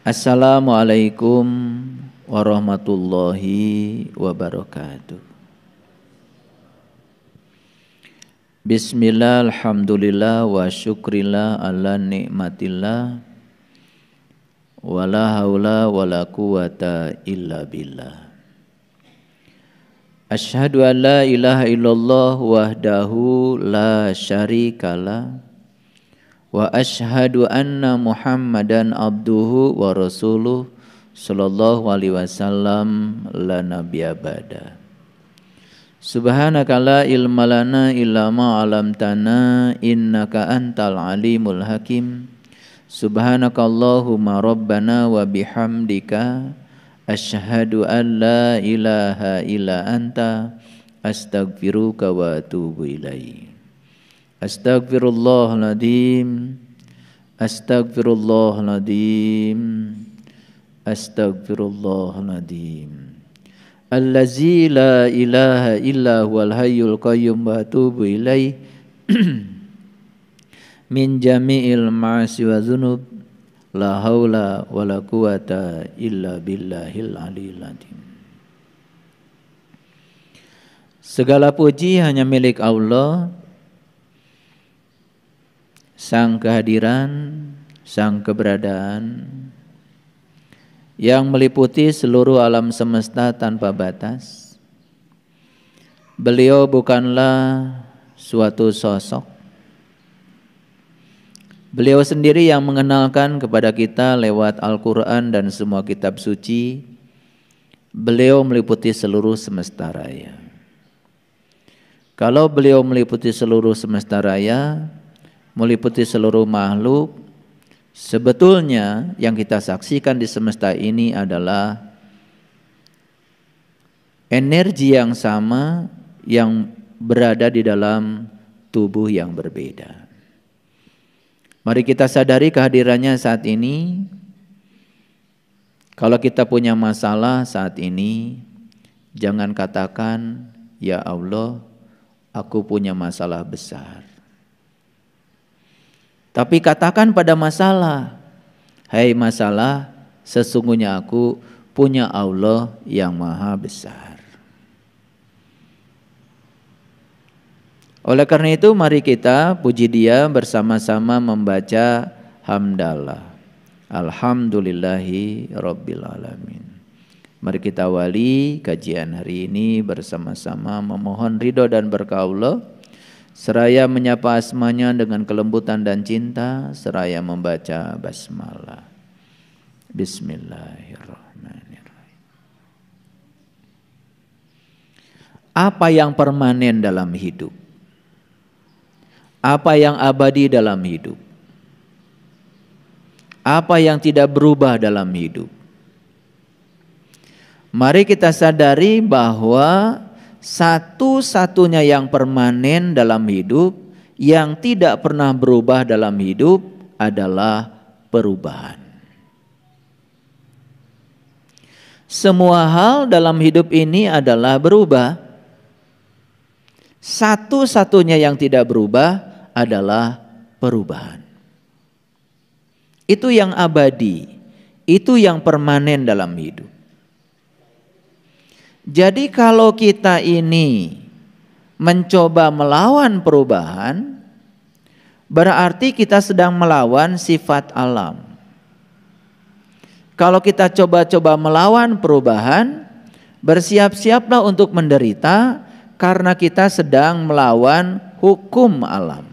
Assalamualaikum warahmatullahi wabarakatuh. Bismillah, alhamdulillah, wa syukrillah ala nikmatillah, wa la hawla wa la quwata illa billah. Asyhadu an la ilaha illallah wahdahu la syarikalah, wa asyhadu anna Muhammadan abduhu wa rasuluh sallallahu alaihi wasallam la nabiyya ba'da. Subhanaka la ilma lana illa ma 'allamtana innaka antal alimul hakim. Subhanaka Allahumma rabbana wa bihamdika asyhadu an la ilaha illa anta astaghfiruka wa atubu ilaik. Astaghfirullahaladzim, astaghfirullahaladzim, astaghfirullahaladzim. Allazi la ilaha illa huwal hayyul qayyum wa atubu ilaih min jami'il ma'asi wa dzunub la haula wa la quwata illa billahil aliyil azim. Segala puji hanya milik Allah, Sang kehadiran, Sang keberadaan yang meliputi seluruh alam semesta tanpa batas. Beliau bukanlah suatu sosok. Beliau sendiri yang mengenalkan kepada kita lewat Al-Quran dan semua kitab suci. Beliau meliputi seluruh semesta raya. Kalau beliau meliputi seluruh semesta raya, meliputi seluruh makhluk, sebetulnya yang kita saksikan di semesta ini adalah energi yang sama yang berada di dalam tubuh yang berbeda. Mari kita sadari kehadirannya saat ini. Kalau kita punya masalah saat ini, jangan katakan, "Ya Allah, aku punya masalah besar." Tapi katakan pada masalah, "Hai masalah, sesungguhnya aku punya Allah yang maha besar." Oleh karena itu mari kita puji Dia bersama-sama membaca hamdalah. Alhamdulillahi rabbil alamin. Mari kita awali kajian hari ini bersama-sama memohon ridho dan berkah Allah, seraya menyapa asmanya dengan kelembutan dan cinta, seraya membaca basmalah. Bismillahirrahmanirrahim. Apa yang permanen dalam hidup? Apa yang abadi dalam hidup? Apa yang tidak berubah dalam hidup? Mari kita sadari bahwa satu-satunya yang permanen dalam hidup, yang tidak pernah berubah dalam hidup adalah perubahan. Semua hal dalam hidup ini adalah berubah. Satu-satunya yang tidak berubah adalah perubahan. Itu yang abadi, itu yang permanen dalam hidup. Jadi kalau kita ini mencoba melawan perubahan, berarti kita sedang melawan sifat alam. Kalau kita coba-coba melawan perubahan, bersiap-siaplah untuk menderita karena kita sedang melawan hukum alam.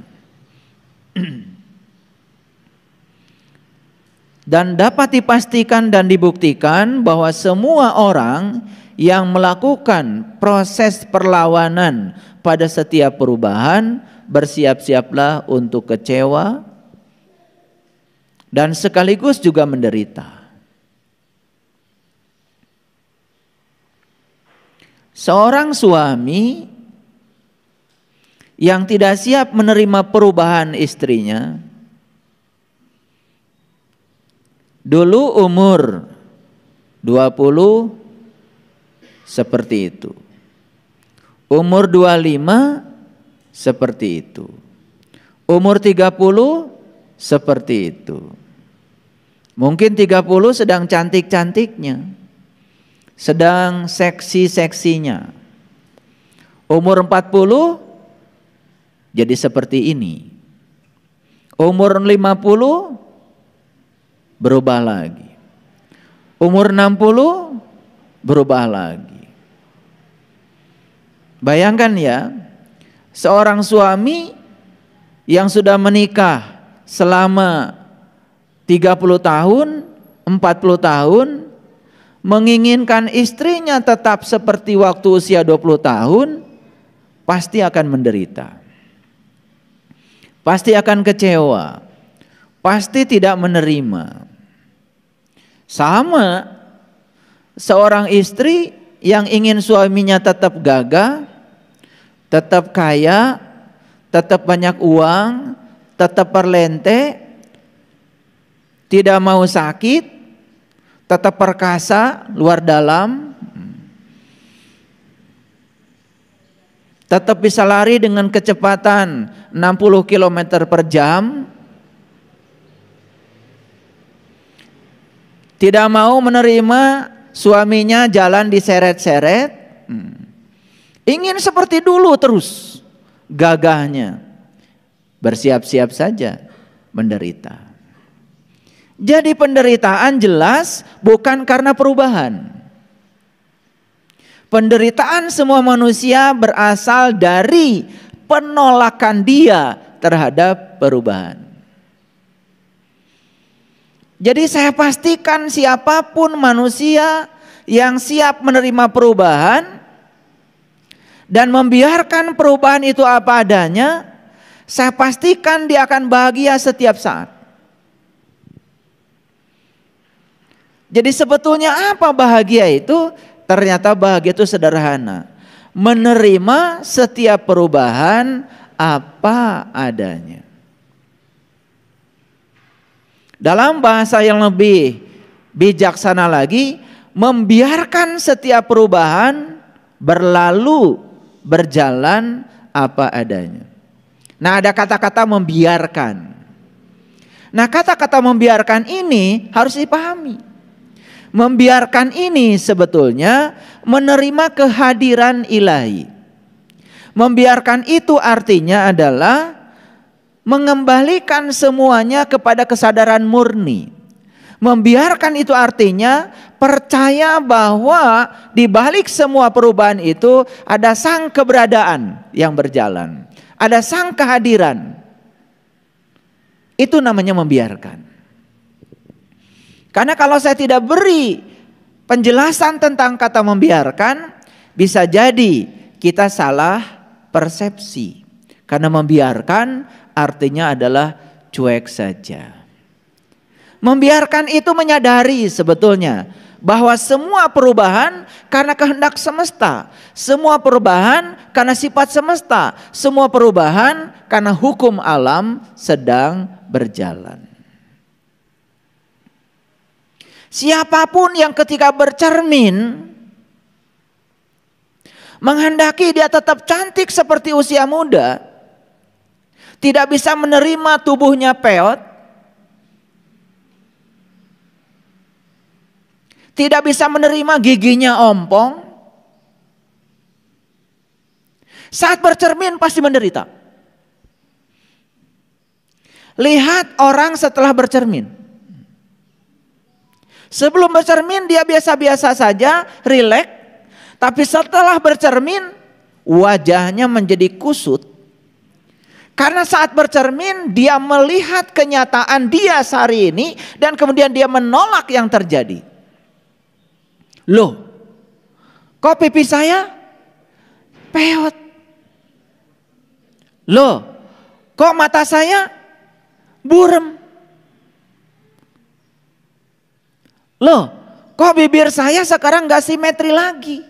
Dan dapat dipastikan dan dibuktikan bahwa semua orang yang melakukan proses perlawanan pada setiap perubahan, bersiap-siaplah untuk kecewa dan sekaligus juga menderita. Seorang suami yang tidak siap menerima perubahan istrinya, dulu umur 20 seperti itu. Umur 25 seperti itu. Umur 30 seperti itu. Mungkin 30 sedang cantik-cantiknya, sedang seksi-seksinya. Umur 40 jadi seperti ini. Umur 50 berubah lagi. Umur 60 berubah lagi. Bayangkan ya, seorang suami yang sudah menikah selama 30 tahun, 40 tahun, menginginkan istrinya tetap seperti waktu usia 20 tahun, pasti akan menderita. Pasti akan kecewa. Pasti tidak menerima. Sama seorang istri yang ingin suaminya tetap gagah, tetap kaya, tetap banyak uang, tetap perlente, tidak mau sakit, tetap perkasa luar dalam, tetap bisa lari dengan kecepatan 60 km per jam, tidak mau menerima suaminya jalan diseret-seret, ingin seperti dulu terus gagahnya, bersiap-siap saja menderita. Jadi penderitaan jelas bukan karena perubahan. Penderitaan semua manusia berasal dari penolakan dia terhadap perubahan. Jadi saya pastikan siapapun manusia yang siap menerima perubahan dan membiarkan perubahan itu apa adanya, saya pastikan dia akan bahagia setiap saat. Jadi sebetulnya apa bahagia itu? Ternyata bahagia itu sederhana. Menerima setiap perubahan apa adanya. Dalam bahasa yang lebih bijaksana lagi, membiarkan setiap perubahan berlalu, berjalan apa adanya. Nah, ada kata-kata membiarkan. Nah, kata-kata membiarkan ini harus dipahami. Membiarkan ini sebetulnya menerima kehadiran ilahi. Membiarkan itu artinya adalah mengembalikan semuanya kepada kesadaran murni. Membiarkan itu artinya percaya bahwa di balik semua perubahan itu ada sang keberadaan yang berjalan. Ada sang kehadiran. Itu namanya membiarkan. Karena kalau saya tidak beri penjelasan tentang kata membiarkan, bisa jadi kita salah persepsi. Karena membiarkan artinya adalah cuek saja. Membiarkan itu menyadari sebetulnya bahwa semua perubahan karena kehendak semesta. Semua perubahan karena sifat semesta. Semua perubahan karena hukum alam sedang berjalan. Siapapun yang ketika bercermin menghendaki dia tetap cantik seperti usia muda, tidak bisa menerima tubuhnya peot, tidak bisa menerima giginya ompong, saat bercermin pasti menderita. Lihat orang setelah bercermin. Sebelum bercermin dia biasa-biasa saja, rileks. Tapi setelah bercermin wajahnya menjadi kusut. Karena saat bercermin dia melihat kenyataan dia sehari ini dan kemudian dia menolak yang terjadi. Loh, kok pipi saya peot? Loh, kok mata saya burem? Loh, kok bibir saya sekarang gak simetri lagi?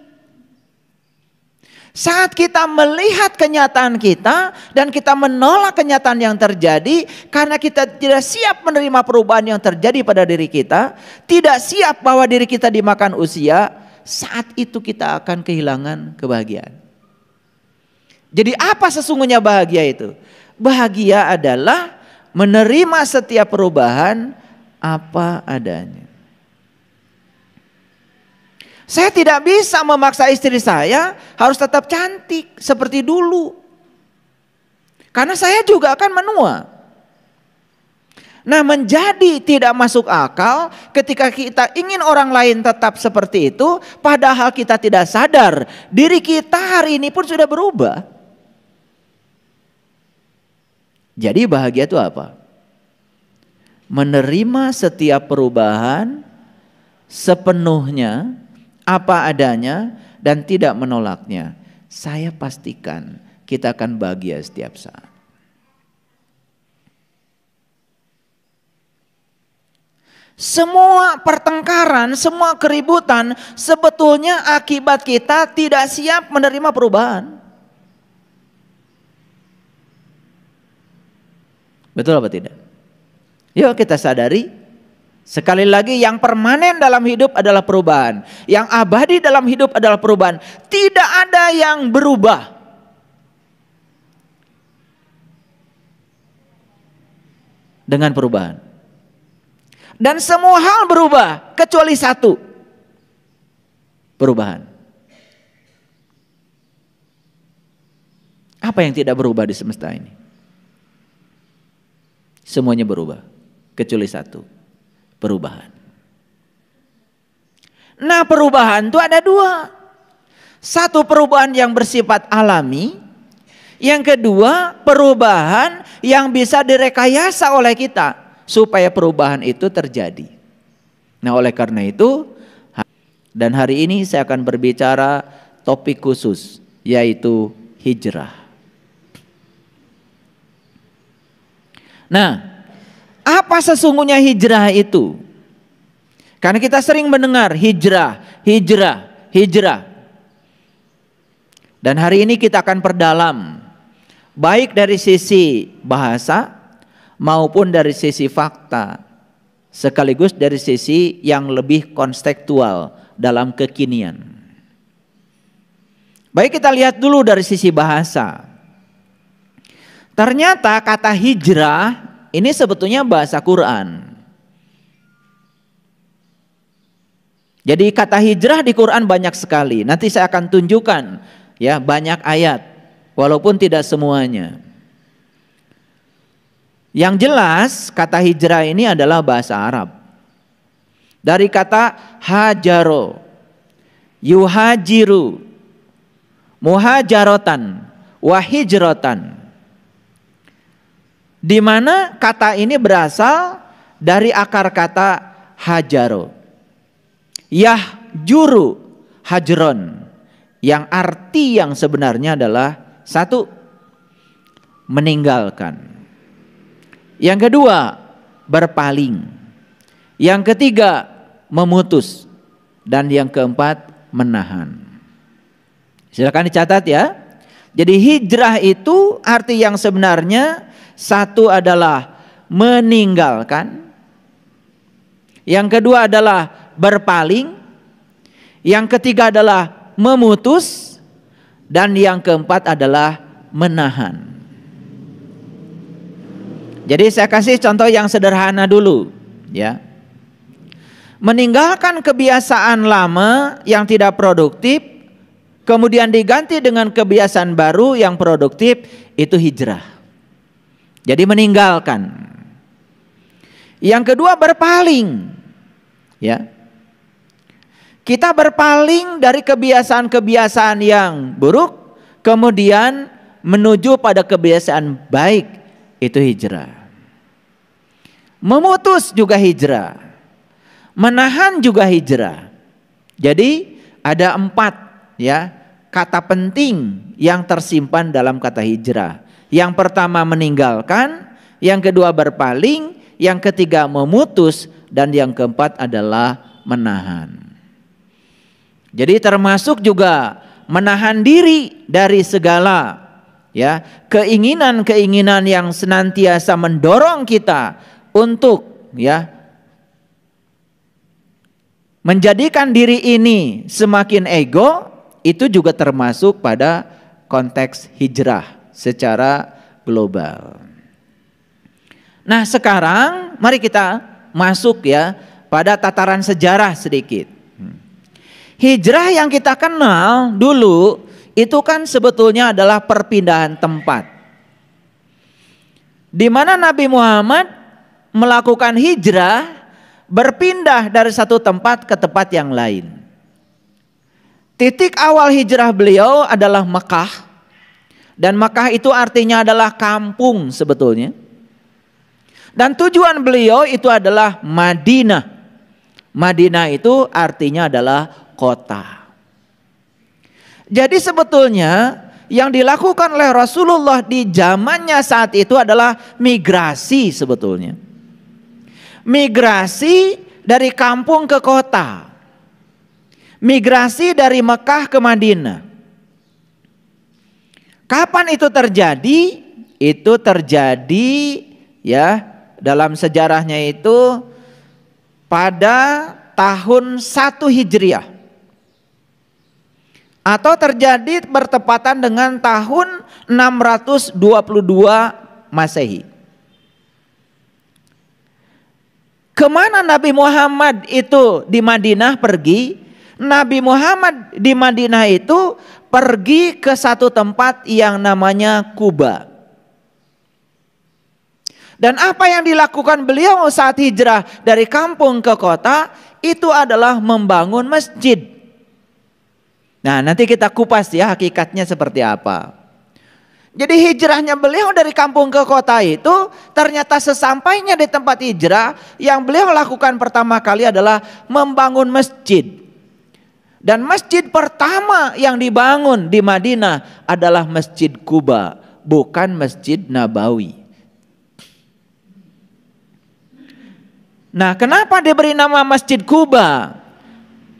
Saat kita melihat kenyataan kita dan kita menolak kenyataan yang terjadi karena kita tidak siap menerima perubahan yang terjadi pada diri kita, tidak siap bahwa diri kita dimakan usia, saat itu kita akan kehilangan kebahagiaan. Jadi apa sesungguhnya bahagia itu? Bahagia adalah menerima setiap perubahan apa adanya. Saya tidak bisa memaksa istri saya harus tetap cantik seperti dulu. Karena saya juga akan menua. Nah, menjadi tidak masuk akal ketika kita ingin orang lain tetap seperti itu, padahal kita tidak sadar diri kita hari ini pun sudah berubah. Jadi bahagia itu apa? Menerima setiap perubahan sepenuhnya, apa adanya, dan tidak menolaknya. Saya pastikan kita akan bahagia setiap saat. Semua pertengkaran, semua keributan sebetulnya akibat kita tidak siap menerima perubahan. Betul apa tidak? Yuk kita sadari. Sekali lagi, yang permanen dalam hidup adalah perubahan. Yang abadi dalam hidup adalah perubahan. Tidak ada yang berubah. Dengan perubahan. Dan semua hal berubah kecuali satu. Perubahan. Apa yang tidak berubah di semesta ini? Semuanya berubah kecuali satu. Perubahan. Nah, perubahan itu ada dua. Satu, perubahan yang bersifat alami. Yang kedua, perubahan yang bisa direkayasa oleh kita supaya perubahan itu terjadi. Nah, oleh karena itu, dan hari ini saya akan berbicara topik khusus, yaitu hijrah. Nah, apa sesungguhnya hijrah itu? Karena kita sering mendengar hijrah, hijrah, hijrah. Dan hari ini kita akan perdalam, baik dari sisi bahasa maupun dari sisi fakta, sekaligus dari sisi yang lebih konstekstual dalam kekinian. Baik, kita lihat dulu dari sisi bahasa. Ternyata kata hijrah ini sebetulnya bahasa Quran. Jadi kata hijrah di Quran banyak sekali. Nanti saya akan tunjukkan ya, banyak ayat walaupun tidak semuanya. Yang jelas kata hijrah ini adalah bahasa Arab. Dari kata hajaro, yuhajiru, muhajarotan, wahijrotan. Di mana kata ini berasal dari akar kata hajaro. Yahjuru hajron, yang arti yang sebenarnya adalah satu, meninggalkan. Yang kedua, berpaling. Yang ketiga, memutus. Dan yang keempat, menahan. Silakan dicatat ya. Jadi hijrah itu arti yang sebenarnya satu adalah meninggalkan. Yang kedua adalah berpaling. Yang ketiga adalah memutus. Dan yang keempat adalah menahan. Jadi saya kasih contoh yang sederhana dulu ya. Meninggalkan kebiasaan lama yang tidak produktif, kemudian diganti dengan kebiasaan baru yang produktif, itu hijrah. Jadi meninggalkan. Yang kedua, berpaling. Ya. Kita berpaling dari kebiasaan-kebiasaan yang buruk, kemudian menuju pada kebiasaan baik, itu hijrah. Memutus juga hijrah. Menahan juga hijrah. Jadi ada 4 ya kata penting yang tersimpan dalam kata hijrah. Yang pertama meninggalkan, yang kedua berpaling, yang ketiga memutus, dan yang keempat adalah menahan. Jadi termasuk juga menahan diri dari segala ya keinginan-keinginan yang senantiasa mendorong kita untuk ya menjadikan diri ini semakin ego, itu juga termasuk pada konteks hijrah secara global. Nah, sekarang mari kita masuk ya pada tataran sejarah sedikit. Hijrah yang kita kenal dulu itu kan sebetulnya adalah perpindahan tempat, di mana Nabi Muhammad melakukan hijrah, berpindah dari satu tempat ke tempat yang lain. Titik awal hijrah beliau adalah Mekah, dan Mekah itu artinya adalah kampung sebetulnya. Dan tujuan beliau itu adalah Madinah. Madinah itu artinya adalah kota. Jadi sebetulnya yang dilakukan oleh Rasulullah di zamannya saat itu adalah migrasi sebetulnya. Migrasi dari kampung ke kota. Migrasi dari Mekah ke Madinah. Kapan itu terjadi? Itu terjadi ya dalam sejarahnya itu pada tahun 1 Hijriah. Atau terjadi bertepatan dengan tahun 622 Masehi. Kemana Nabi Muhammad itu di Madinah pergi? Nabi Muhammad di Madinah itu pergi ke satu tempat yang namanya Kuba. Dan apa yang dilakukan beliau saat hijrah dari kampung ke kota itu adalah membangun masjid. Nah, nanti kita kupas ya hakikatnya seperti apa. Jadi hijrahnya beliau dari kampung ke kota itu ternyata sesampainya di tempat hijrah yang beliau lakukan pertama kali adalah membangun masjid. Dan masjid pertama yang dibangun di Madinah adalah Masjid Kuba, bukan Masjid Nabawi. Nah, kenapa diberi nama Masjid Kuba?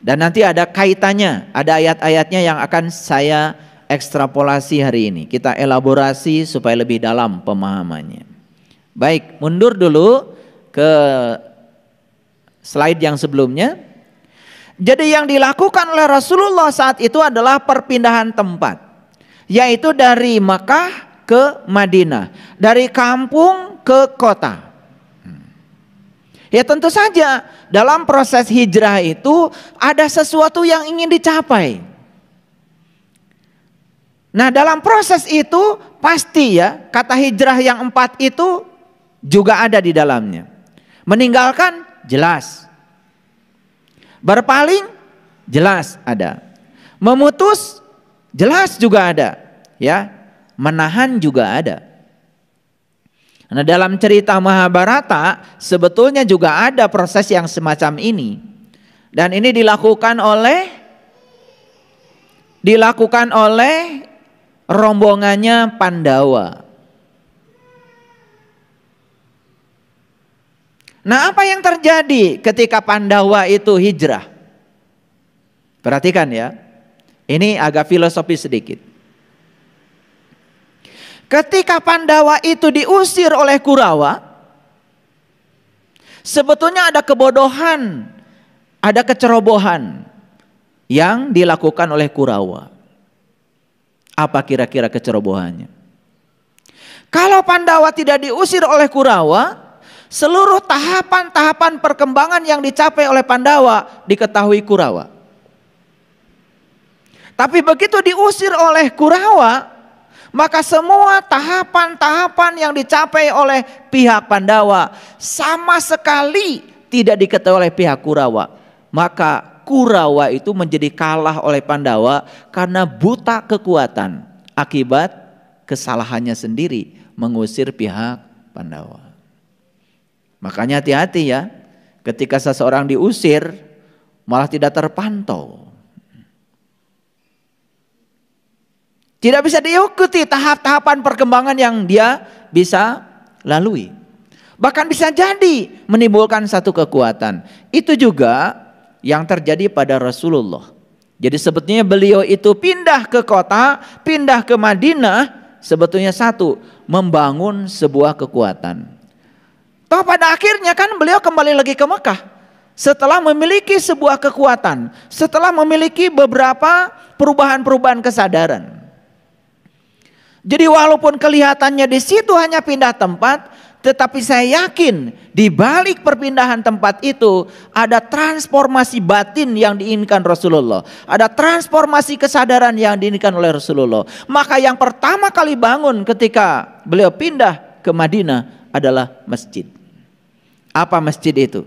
Dan nanti ada kaitannya, ada ayat-ayatnya yang akan saya ekstrapolasi hari ini. Kita elaborasi supaya lebih dalam pemahamannya. Baik, mundur dulu ke slide yang sebelumnya. Jadi yang dilakukan oleh Rasulullah saat itu adalah perpindahan tempat. Yaitu dari Makkah ke Madinah. Dari kampung ke kota. Ya tentu saja dalam proses hijrah itu ada sesuatu yang ingin dicapai. Nah dalam proses itu pasti ya kata hijrah yang 4 itu juga ada di dalamnya. Meninggalkan jelas. Berpaling jelas ada. Memutus jelas juga ada. Ya, menahan juga ada. Nah dalam cerita Mahabharata sebetulnya juga ada proses yang semacam ini. Dan ini dilakukan oleh rombongannya Pandawa. Nah apa yang terjadi ketika Pandawa itu hijrah? Perhatikan ya. Ini agak filosofis sedikit. Ketika Pandawa itu diusir oleh Kurawa, sebetulnya ada kebodohan, ada kecerobohan yang dilakukan oleh Kurawa. Apa kira-kira kecerobohannya? Kalau Pandawa tidak diusir oleh Kurawa, seluruh tahapan-tahapan perkembangan yang dicapai oleh Pandawa diketahui Kurawa. Tapi begitu diusir oleh Kurawa, maka semua tahapan-tahapan yang dicapai oleh pihak Pandawa sama sekali tidak diketahui oleh pihak Kurawa. Maka Kurawa itu menjadi kalah oleh Pandawa karena buta kekuatan akibat kesalahannya sendiri mengusir pihak Pandawa. Makanya hati-hati ya, ketika seseorang diusir malah tidak terpantau. Tidak bisa diikuti tahap-tahapan perkembangan yang dia bisa lalui. Bahkan bisa jadi menimbulkan satu kekuatan. Itu juga yang terjadi pada Rasulullah. Jadi sebetulnya beliau itu pindah ke kota, pindah ke Madinah, sebetulnya satu, membangun sebuah kekuatan. Toh pada akhirnya kan beliau kembali lagi ke Mekah. Setelah memiliki sebuah kekuatan, setelah memiliki beberapa perubahan-perubahan kesadaran. Jadi walaupun kelihatannya di situ hanya pindah tempat, Tetapi saya yakin di balik perpindahan tempat itu ada transformasi batin yang diinginkan Rasulullah. Ada transformasi kesadaran yang diinginkan oleh Rasulullah. Maka yang pertama kali bangun ketika beliau pindah ke Madinah adalah masjid. Apa masjid itu?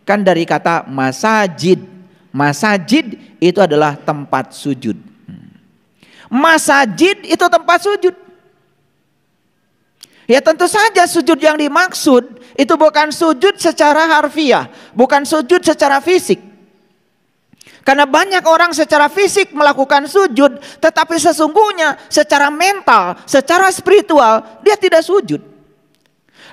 Kan dari kata masajid. Masajid itu adalah tempat sujud. Masajid itu tempat sujud. Ya tentu saja sujud yang dimaksud itu bukan sujud secara harfiah, bukan sujud secara fisik. Karena banyak orang secara fisik melakukan sujud, tetapi sesungguhnya secara mental, secara spiritual dia tidak sujud.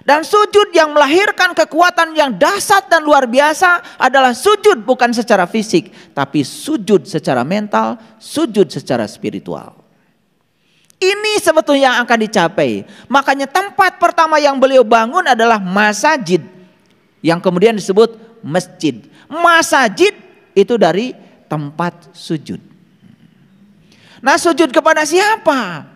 Dan sujud yang melahirkan kekuatan yang dahsyat dan luar biasa adalah sujud bukan secara fisik, tapi sujud secara mental, sujud secara spiritual. Ini sebetulnya yang akan dicapai. Makanya tempat pertama yang beliau bangun adalah masajid, yang kemudian disebut masjid. Masajid itu dari tempat sujud. Nah, sujud kepada siapa?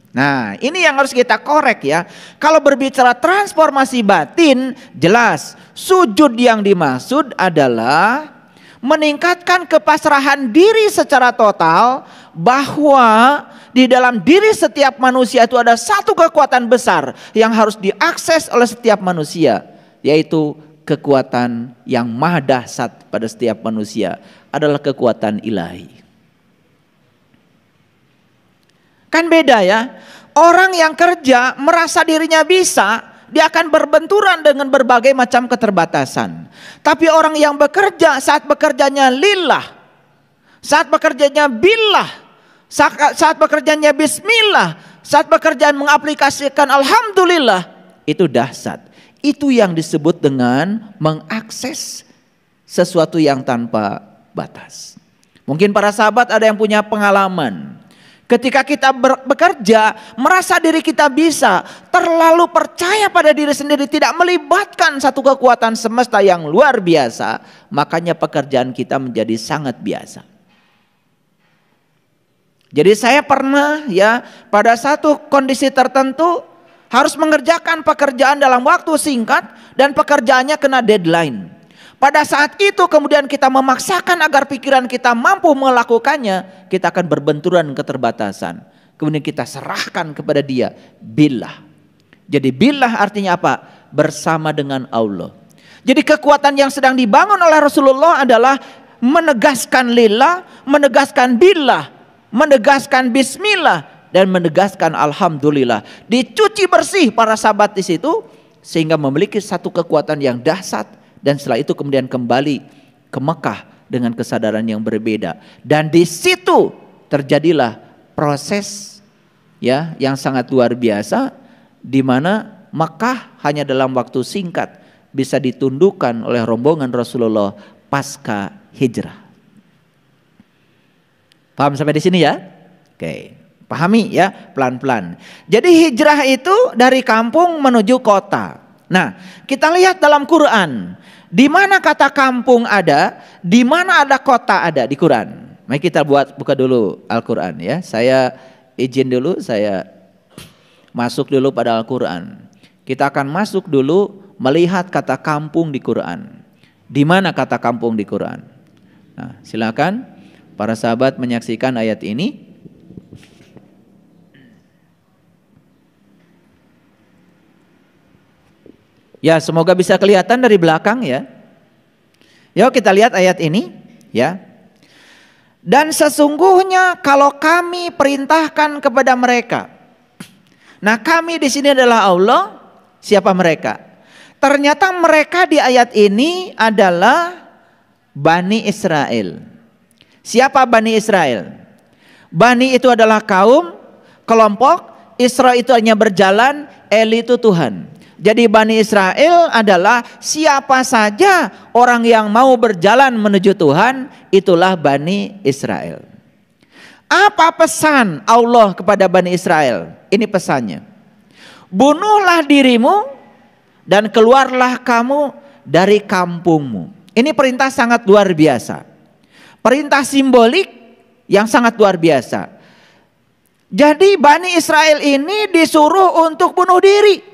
Nah, ini yang harus kita korek ya. Kalau berbicara transformasi batin, jelas sujud yang dimaksud adalah meningkatkan kepasrahan diri secara total, bahwa di dalam diri setiap manusia itu ada satu kekuatan besar yang harus diakses oleh setiap manusia, yaitu kekuatan yang maha dahsyat pada setiap manusia adalah kekuatan ilahi. Kan beda ya, orang yang kerja merasa dirinya bisa, dia akan berbenturan dengan berbagai macam keterbatasan. Tapi orang yang bekerja, saat bekerjanya lillah, saat bekerjanya billah, saat bekerjanya bismillah, saat bekerjaan mengaplikasikan alhamdulillah, itu dahsyat. Itu yang disebut dengan mengakses sesuatu yang tanpa batas. Mungkin para sahabat ada yang punya pengalaman. Ketika kita bekerja, merasa diri kita bisa, terlalu percaya pada diri sendiri, tidak melibatkan satu kekuatan semesta yang luar biasa, makanya pekerjaan kita menjadi sangat biasa. Jadi saya pernah ya pada satu kondisi tertentu harus mengerjakan pekerjaan dalam waktu singkat dan pekerjaannya kena deadline. Pada saat itu kemudian kita memaksakan agar pikiran kita mampu melakukannya, kita akan berbenturan keterbatasan. Kemudian kita serahkan kepada dia, billah. Jadi billah artinya apa? Bersama dengan Allah. Jadi kekuatan yang sedang dibangun oleh Rasulullah adalah menegaskan lillah, menegaskan billah, menegaskan bismillah, dan menegaskan alhamdulillah. Dicuci bersih para sahabat di situ sehingga memiliki satu kekuatan yang dahsyat. Dan setelah itu kemudian kembali ke Mekah dengan kesadaran yang berbeda. Dan di situ terjadilah proses ya yang sangat luar biasa, di mana Mekah hanya dalam waktu singkat bisa ditundukkan oleh rombongan Rasulullah pasca hijrah. Paham sampai di sini ya? Oke, pahami ya pelan-pelan. Jadi hijrah itu dari kampung menuju kota. Nah, kita lihat dalam Quran, di mana kata kampung ada, di mana ada kota ada di Quran. Mari kita buka dulu Al-Quran ya. Saya izin dulu, saya masuk dulu pada Al-Quran. Kita akan masuk dulu melihat kata kampung di Quran. Di mana kata kampung di Quran? Nah, silakan para sahabat menyaksikan ayat ini. Ya, semoga bisa kelihatan dari belakang ya. Yuk kita lihat ayat ini ya. Dan sesungguhnya kalau kami perintahkan kepada mereka. Nah, kami di sini adalah Allah. Siapa mereka? Ternyata mereka di ayat ini adalah Bani Israel. Siapa Bani Israel? Bani itu adalah kaum, kelompok, Isra itu hanya berjalan, El itu Tuhan. Jadi Bani Israel adalah siapa saja orang yang mau berjalan menuju Tuhan, itulah Bani Israel. Apa pesan Allah kepada Bani Israel? Ini pesannya. Bunuhlah dirimu dan keluarlah kamu dari kampungmu. Ini perintah sangat luar biasa. Perintah simbolik yang sangat luar biasa. Jadi Bani Israel ini disuruh untuk bunuh diri.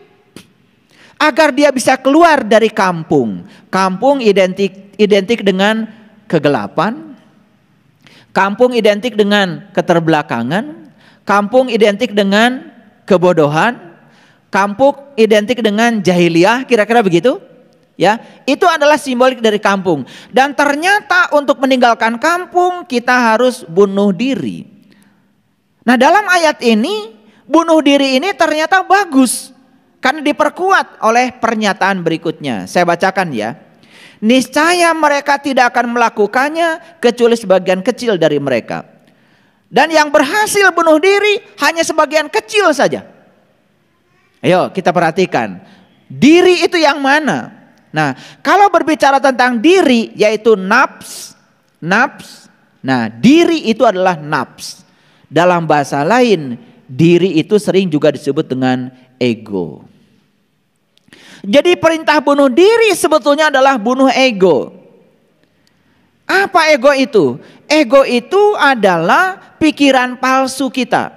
agar dia bisa keluar dari kampung. Kampung identik dengan kegelapan. Kampung identik dengan keterbelakangan. Kampung identik dengan kebodohan. Kampung identik dengan jahiliyah, kira-kira begitu. Ya, itu adalah simbolik dari kampung. Dan ternyata untuk meninggalkan kampung kita harus bunuh diri. Nah, dalam ayat ini bunuh diri ini ternyata bagus karena diperkuat oleh pernyataan berikutnya. Saya bacakan ya. Niscaya mereka tidak akan melakukannya kecuali sebagian kecil dari mereka. Dan yang berhasil bunuh diri hanya sebagian kecil saja. Ayo kita perhatikan. Diri itu yang mana? Nah, kalau berbicara tentang diri yaitu nafs. Nah, diri itu adalah nafs. Dalam bahasa lain, diri itu sering juga disebut dengan ego. Jadi perintah bunuh diri sebetulnya adalah bunuh ego. Apa ego itu? Ego itu adalah pikiran palsu kita.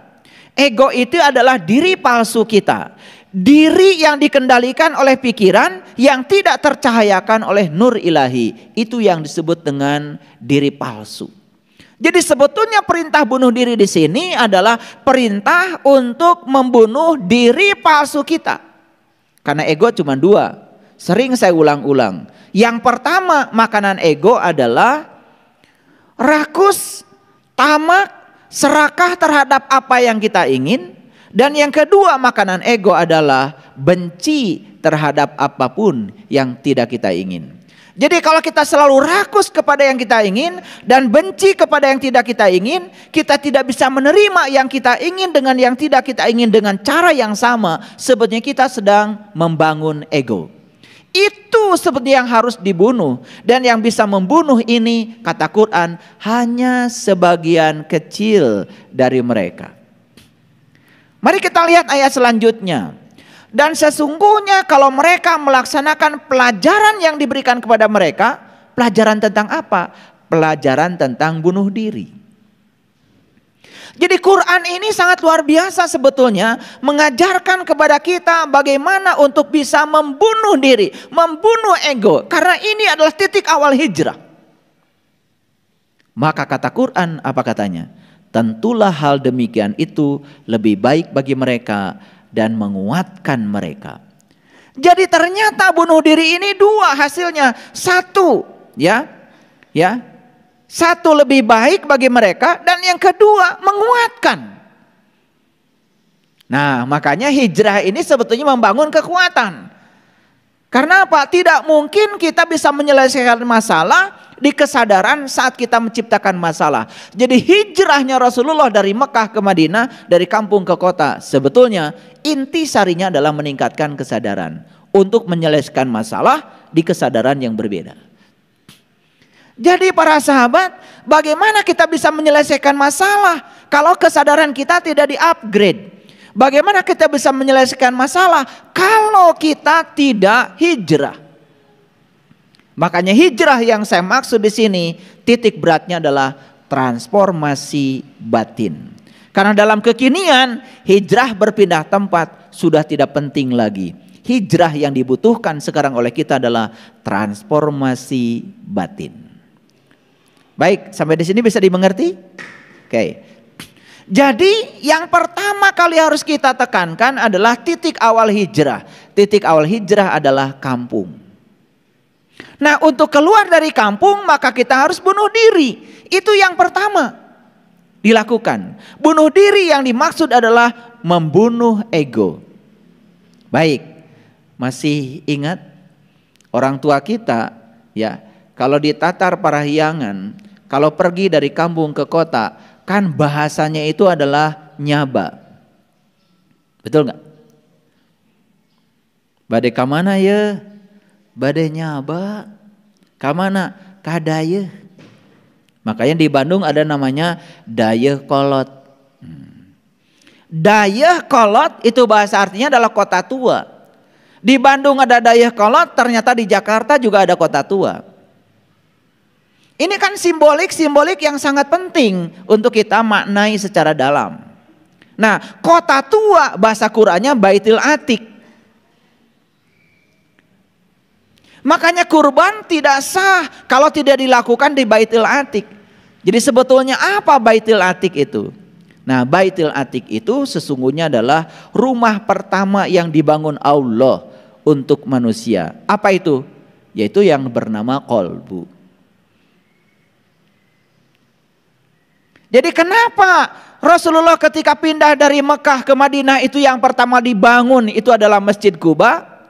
Ego itu adalah diri palsu kita. Diri yang dikendalikan oleh pikiran yang tidak tercahayakan oleh nur ilahi. Itu yang disebut dengan diri palsu. Jadi sebetulnya perintah bunuh diri di sini adalah perintah untuk membunuh diri palsu kita. Karena ego cuma dua. Sering saya ulang-ulang. Yang pertama makanan ego adalah rakus, tamak, serakah terhadap apa yang kita ingin. Dan yang kedua makanan ego adalah benci terhadap apapun yang tidak kita ingin. Jadi kalau kita selalu rakus kepada yang kita ingin dan benci kepada yang tidak kita ingin, kita tidak bisa menerima yang kita ingin dengan yang tidak kita ingin dengan cara yang sama. Sebetulnya kita sedang membangun ego. Itu seperti yang harus dibunuh. Dan yang bisa membunuh ini, kata Quran, hanya sebagian kecil dari mereka. Mari kita lihat ayat selanjutnya. Dan sesungguhnya kalau mereka melaksanakan pelajaran yang diberikan kepada mereka, pelajaran tentang apa? Pelajaran tentang bunuh diri. Jadi Quran ini sangat luar biasa sebetulnya, mengajarkan kepada kita bagaimana untuk bisa membunuh diri, membunuh ego. Karena ini adalah titik awal hijrah. Maka kata Quran, apa katanya? Tentulah hal demikian itu lebih baik bagi mereka dan menguatkan mereka. Jadi ternyata bunuh diri ini dua hasilnya. Satu, satu lebih baik bagi mereka dan yang kedua menguatkan. Nah, makanya hijrah ini sebetulnya membangun kekuatan. Karena apa? Tidak mungkin kita bisa menyelesaikan masalah di kesadaran saat kita menciptakan masalah. Jadi hijrahnya Rasulullah dari Mekah ke Madinah, dari kampung ke kota, sebetulnya intisarinya adalah meningkatkan kesadaran untuk menyelesaikan masalah di kesadaran yang berbeda. Jadi para sahabat, bagaimana kita bisa menyelesaikan masalah kalau kesadaran kita tidak di-upgrade? Bagaimana kita bisa menyelesaikan masalah kalau kita tidak hijrah? Makanya hijrah yang saya maksud di sini titik beratnya adalah transformasi batin. Karena dalam kekinian hijrah berpindah tempat sudah tidak penting lagi. Hijrah yang dibutuhkan sekarang oleh kita adalah transformasi batin. Baik, sampai di sini bisa dimengerti? Oke. Jadi yang pertama kali harus kita tekankan adalah titik awal hijrah. Titik awal hijrah adalah kampung. Nah, untuk keluar dari kampung maka kita harus bunuh diri. Itu yang pertama dilakukan. Bunuh diri yang dimaksud adalah membunuh ego. Baik, masih ingat orang tua kita ya, kalau di Tatar Parahyangan, kalau pergi dari kampung ke kota, kan bahasanya itu adalah nyaba. Betul nggak? Bade kamana ya? Bade nyaba. Kamana? Kadaya. Makanya di Bandung ada namanya Dayeuh Kolot. Dayeuh Kolot itu bahasa artinya adalah kota tua. Di Bandung ada Dayeuh Kolot, ternyata di Jakarta juga ada kota tua. Ini kan simbolik yang sangat penting untuk kita maknai secara dalam. Nah, kota tua bahasa Qur'annya Baitul Atiq. Makanya kurban tidak sah kalau tidak dilakukan di Baitul Atiq. Jadi sebetulnya apa Baitul Atiq itu? Nah, Baitul Atiq itu sesungguhnya adalah rumah pertama yang dibangun Allah untuk manusia. Apa itu? Yaitu yang bernama qalbu. Jadi kenapa Rasulullah ketika pindah dari Mekah ke Madinah itu yang pertama dibangun itu adalah Masjid Quba?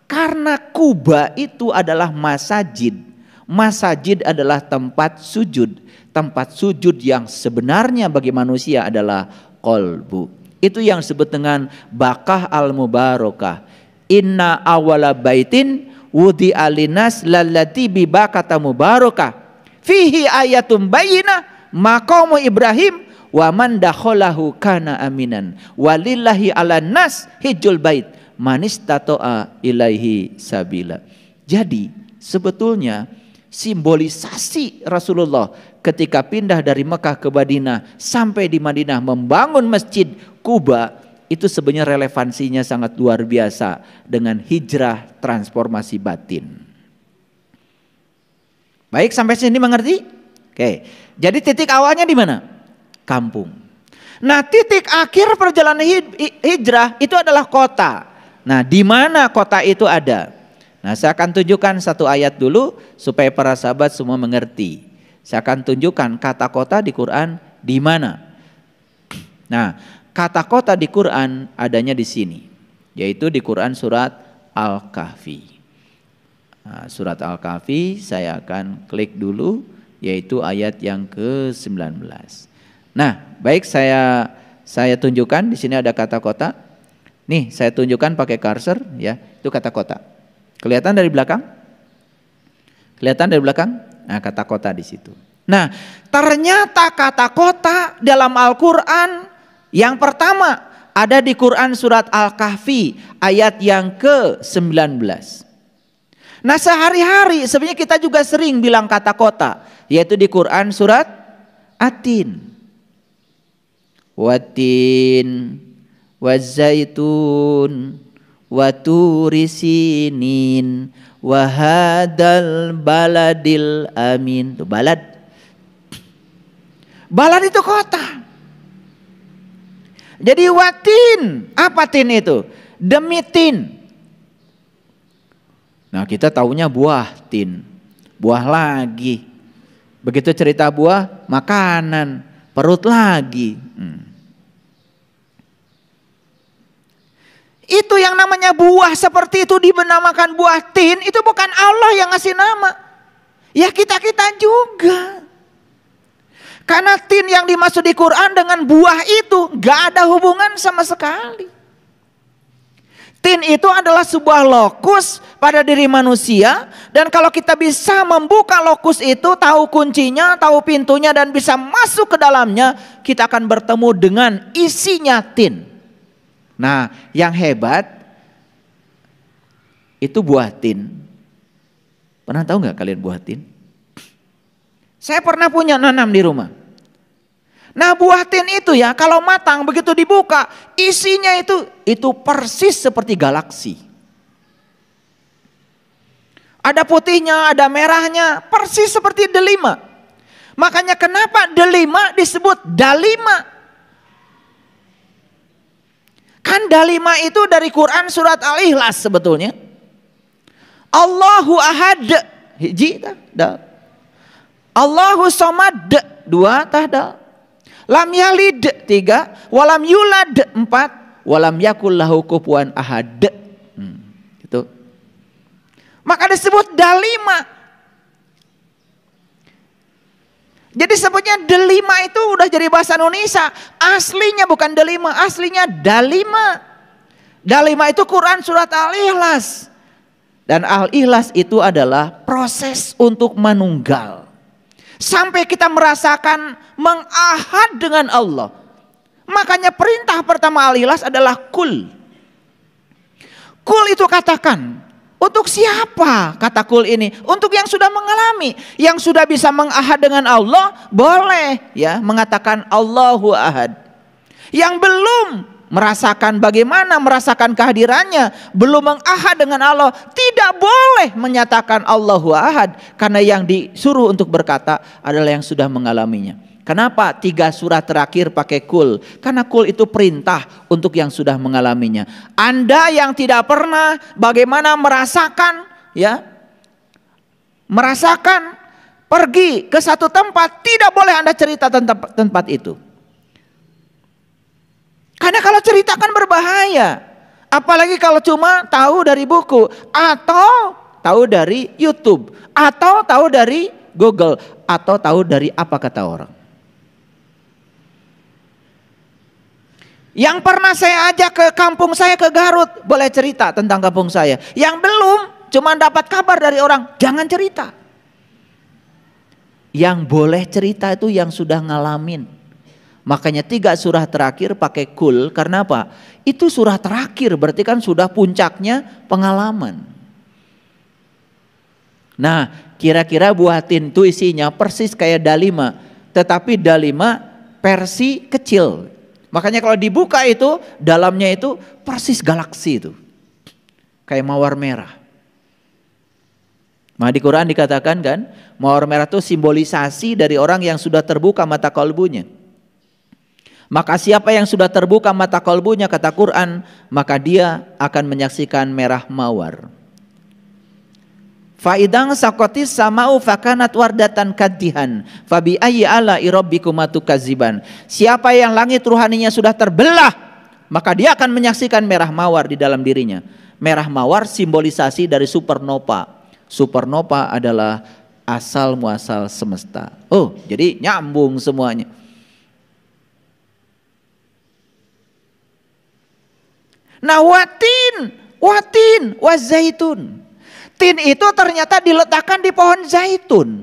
Karena Quba itu adalah masajid. Masajid adalah tempat sujud. Tempat sujud yang sebenarnya bagi manusia adalah qalbu. Itu yang disebut dengan Bakah al-Mubarakah. Inna awala baitin wudi'a linas lallati bi bakata mubarakah. Fihi ayatum bayyinah maqamu Ibrahim wa man dakhalahu kana aminan. Walillahi 'alan nas hijjul bait manistato'a ilaihi sabila. Jadi sebetulnya simbolisasi Rasulullah ketika pindah dari Mekah ke Madinah sampai di Madinah membangun Masjid Quba itu sebenarnya relevansinya sangat luar biasa dengan hijrah transformasi batin. Baik, sampai sini mengerti? Oke. Jadi titik awalnya di mana? Kampung. Nah, titik akhir perjalanan hijrah itu adalah kota. Nah, di mana kota itu ada? Nah, saya akan tunjukkan satu ayat dulu supaya para sahabat semua mengerti. Saya akan tunjukkan kata kota di Quran di mana. Nah, kata kota di Quran adanya di sini, yaitu di Quran surat Al-Kahfi. Nah, surat Al-Kahfi saya akan klik dulu, yaitu ayat yang ke-19. Nah, baik, saya tunjukkan di sini ada kata kota. Nih, saya tunjukkan pakai cursor ya, itu kata kota. Kelihatan dari belakang? Kelihatan dari belakang? Nah, kata kota di situ. Nah, ternyata kata kota dalam Al-Qur'an yang pertama ada di Quran surat Al-Kahfi ayat yang ke-19. Nah, sehari-hari sebenarnya kita juga sering bilang kata kota, yaitu di Quran surat At-Tin. Watin wazaitun waturi sinin wahadal baladil amin. Tuh, balad. Balad itu kota. Jadi watin, apa tin itu? Demi tin. Nah, kita taunya buah tin. Buah lagi. Begitu cerita buah, makanan, perut lagi. Itu yang namanya buah seperti itu dinamakan buah tin, itu bukan Allah yang ngasih nama. Ya kita-kita juga. Karena tin yang dimaksud di Quran dengan buah itu gak ada hubungan sama sekali. Tin itu adalah sebuah lokus pada diri manusia, dan kalau kita bisa membuka lokus itu, tahu kuncinya, tahu pintunya, dan bisa masuk ke dalamnya, kita akan bertemu dengan isinya tin. Nah, yang hebat itu buah tin. Pernah tahu nggak kalian buah tin? Saya pernah punya nanam di rumah. Nah, buah tin itu ya kalau matang begitu dibuka, isinya itu persis seperti galaksi. Ada putihnya, ada merahnya, persis seperti delima. Makanya kenapa delima disebut dalima? Kan dalima itu dari Quran surat Al-Ikhlas sebetulnya. Allahu ahad, hiji tah. Allahu somad, dua tah. Lam yalid, tiga. Walam yulad, empat. Walam yakul lahu kufuwan ahad. Itu. Maka disebut dalima. Jadi sebutnya delima itu udah jadi bahasa Indonesia. Aslinya bukan delima, aslinya dalima. Dalima itu Quran surat Al-Ikhlas. Dan Al-Ikhlas itu adalah proses untuk menunggal. Sampai kita merasakan mengahad dengan Allah. Makanya perintah pertama Al-Ikhlas adalah kul. Kul itu katakan. Untuk siapa kata kul ini? Untuk yang sudah mengalami, yang sudah bisa mengahad dengan Allah, boleh ya mengatakan Allahu ahad. Yang belum merasakan bagaimana merasakan kehadirannya, belum mengahad dengan Allah, tidak boleh menyatakan Allahu ahad, karena yang disuruh untuk berkata adalah yang sudah mengalaminya. Kenapa 3 surah terakhir pakai kul? Karena kul itu perintah untuk yang sudah mengalaminya. Anda yang tidak pernah bagaimana merasakan, ya, merasakan pergi ke satu tempat, tidak boleh Anda cerita tentang tempat itu. Karena kalau cerita kan berbahaya. Apalagi kalau cuma tahu dari buku, atau tahu dari YouTube, atau tahu dari Google, atau tahu dari apa kata orang. Yang pernah saya ajak ke kampung saya, ke Garut, boleh cerita tentang kampung saya. Yang belum, cuma dapat kabar dari orang, jangan cerita. Yang boleh cerita itu yang sudah ngalamin. Makanya 3 surah terakhir pakai kul, karena apa? Itu surah terakhir, berarti kan sudah puncaknya pengalaman. Nah, kira-kira buatin tuh isinya persis kayak dalima, tetapi dalima versi kecil. Makanya kalau dibuka itu, dalamnya itu persis galaksi itu. Kayak mawar merah. Nah, di Quran dikatakan kan, mawar merah itu simbolisasi dari orang yang sudah terbuka mata kalbunya. Maka siapa yang sudah terbuka mata kalbunya, kata Quran, maka dia akan menyaksikan merah mawar. Faidang sakotis samau fakanat wardatan kadihan fabi ayyi ala rabbikuma tukadziban. Siapa yang langit ruhaninya sudah terbelah, maka dia akan menyaksikan merah mawar di dalam dirinya. Merah mawar simbolisasi dari supernova. Supernova adalah asal muasal semesta. Oh, jadi nyambung semuanya. Nah, watin, wazaitun. Tin itu ternyata diletakkan di pohon zaitun.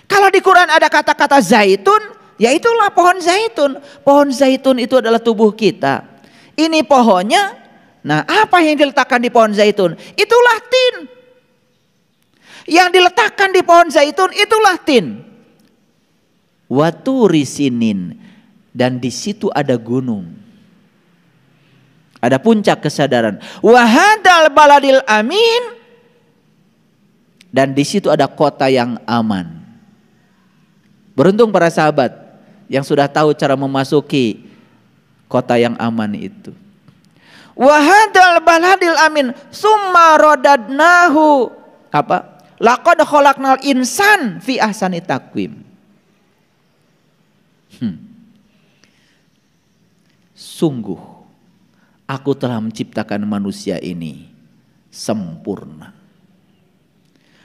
Kalau di Quran ada kata-kata zaitun, ya itulah pohon zaitun. Pohon zaitun itu adalah tubuh kita. Ini pohonnya. Nah, apa yang diletakkan di pohon zaitun? Itulah tin. Yang diletakkan di pohon zaitun itulah tin. Waturi sinin, dan di situ ada gunung. Ada puncak kesadaran. Wahadal baladil amin, dan di situ ada kota yang aman. Beruntung para sahabat yang sudah tahu cara memasuki kota yang aman itu. Wahadal baladil amin, summa rodadnahu apa? Laqad khalaqnal insan fi ahsani taqwim. Sungguh aku telah menciptakan manusia ini sempurna.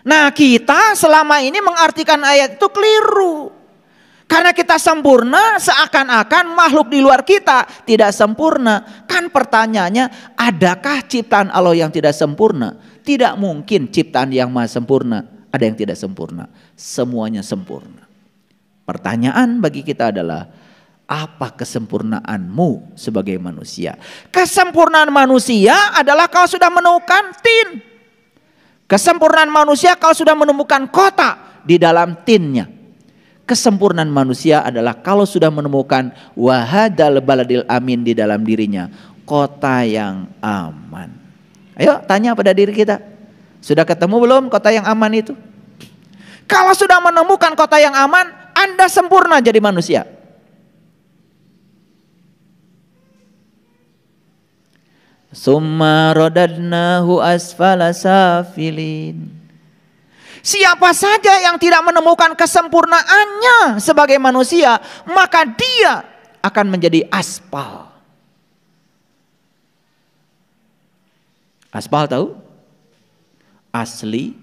Nah, kita selama ini mengartikan ayat itu keliru. Karena kita sempurna, seakan-akan makhluk di luar kita tidak sempurna. Kan pertanyaannya, adakah ciptaan Allah yang tidak sempurna? Tidak mungkin ciptaan yang maha sempurna ada yang tidak sempurna. Semuanya sempurna. Pertanyaan bagi kita adalah, apa kesempurnaanmu sebagai manusia? Kesempurnaan manusia adalah kau sudah menemukan tin. Kesempurnaan manusia kau sudah menemukan kota di dalam tinnya. Kesempurnaan manusia adalah kalau sudah menemukan wahadal baladil amin di dalam dirinya, kota yang aman. Ayo tanya pada diri kita, sudah ketemu belum kota yang aman itu? Kalau sudah menemukan kota yang aman, Anda sempurna jadi manusia. Summa rodadnahu asfala safilin. Siapa saja yang tidak menemukan kesempurnaannya sebagai manusia, maka dia akan menjadi aspal. Aspal tahu? Asli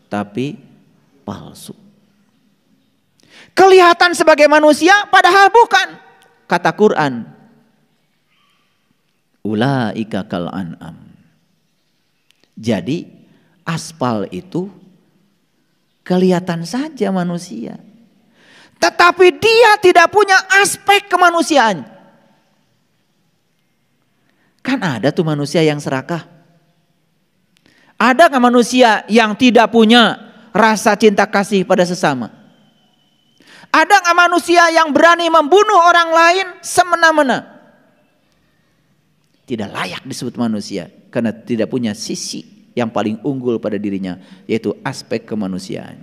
tapi palsu. Kelihatan sebagai manusia padahal bukan. Kata Quran, ulaika kal an'am. Jadi aspal itu kelihatan saja manusia, tetapi dia tidak punya aspek kemanusiaan. Kan ada tuh manusia yang serakah. Ada nggak manusia yang tidak punya rasa cinta kasih pada sesama? Ada nggak manusia yang berani membunuh orang lain semena-mena? Tidak layak disebut manusia karena tidak punya sisi yang paling unggul pada dirinya, yaitu aspek kemanusiaan.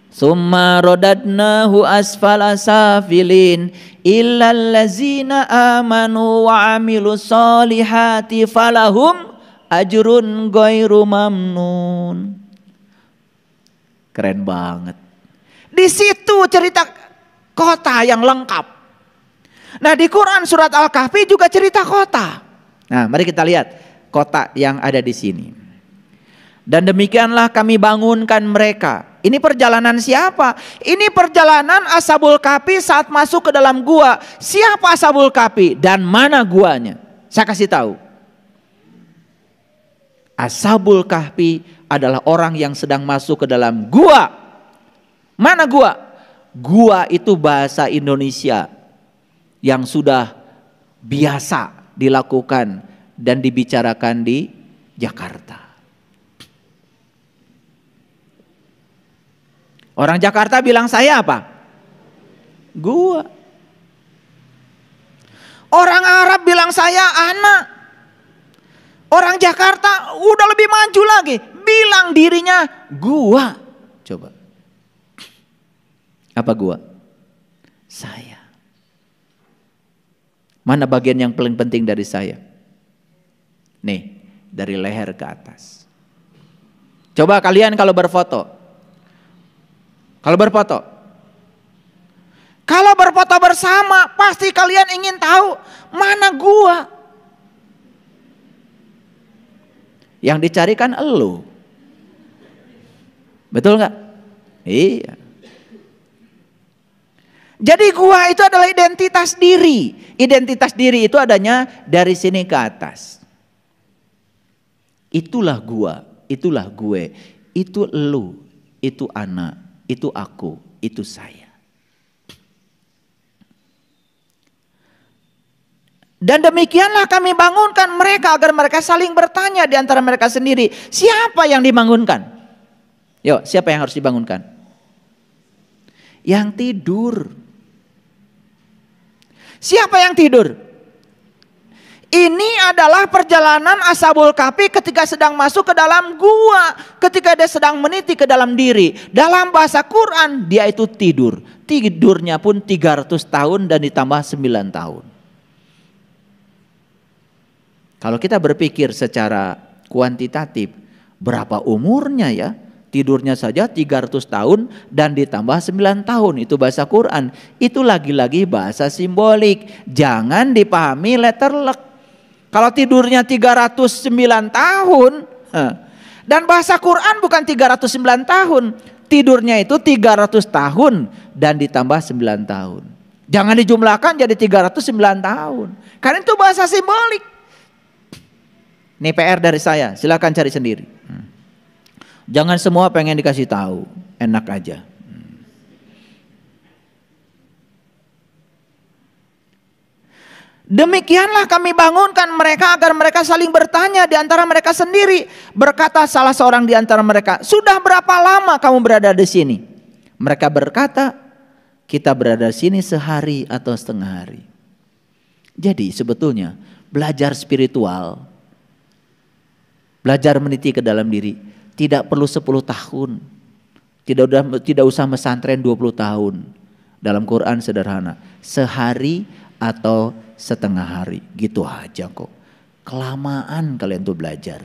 Summa radadnahu asfala safilin illal ladzina amanu wa amilus solihati falahum ajrun ghairu mamnun. Keren banget. Di situ cerita kota yang lengkap. Nah, di Quran surat Al-Kahfi juga cerita kota. Nah, mari kita lihat kota yang ada di sini. Dan demikianlah kami bangunkan mereka. Ini perjalanan siapa? Ini perjalanan Ashabul Kahfi saat masuk ke dalam gua. Siapa Ashabul Kahfi dan mana guanya? Saya kasih tahu. Ashabul Kahfi adalah orang yang sedang masuk ke dalam gua. Mana gua? Gua itu bahasa Indonesia yang sudah biasa dilakukan dan dibicarakan di Jakarta. Orang Jakarta bilang saya apa? Gua. Orang Arab bilang saya anak. Orang Jakarta udah lebih maju lagi, bilang dirinya gua. Coba. Apa gua? Saya. Mana bagian yang paling penting dari saya? Nih, dari leher ke atas. Coba kalian kalau berfoto. Kalau berfoto bersama, pasti kalian ingin tahu mana gua. Yang dicari kan elu. Betul nggak? Iya. Jadi gua itu adalah identitas diri. Identitas diri itu adanya dari sini ke atas. Itulah gua, itulah gue, itu elu, itu anak, itu aku, itu saya. Dan demikianlah kami bangunkan mereka agar mereka saling bertanya di antara mereka sendiri. Siapa yang dibangunkan? Yuk, siapa yang harus dibangunkan? Yang tidur. Siapa yang tidur? Ini adalah perjalanan Ashabul Kahfi ketika sedang masuk ke dalam gua. Ketika dia sedang meniti ke dalam diri. Dalam bahasa Quran dia itu tidur. Tidurnya pun 300 tahun dan ditambah 9 tahun. Kalau kita berpikir secara kuantitatif, berapa umurnya ya? Tidurnya saja 300 tahun dan ditambah 9 tahun. Itu bahasa Quran. Itu lagi-lagi bahasa simbolik. Jangan dipahami letterlek. Kalau tidurnya 309 tahun, dan bahasa Quran bukan 309 tahun. Tidurnya itu 300 tahun dan ditambah 9 tahun. Jangan dijumlahkan jadi 309 tahun. Karena itu bahasa simbolik. Ini PR dari saya, silakan cari sendiri. Jangan semua pengen dikasih tahu, enak aja. Demikianlah kami bangunkan mereka agar mereka saling bertanya di antara mereka sendiri. Berkata salah seorang di antara mereka, sudah berapa lama kamu berada di sini? Mereka berkata, kita berada di sini sehari atau setengah hari. Jadi sebetulnya belajar spiritual, belajar meniti ke dalam diri, tidak perlu 10 tahun. Tidak usah mesantren 20 tahun. Dalam Quran sederhana. Sehari atau setengah hari. Gitu aja kok. Kelamaan kalian tuh belajar.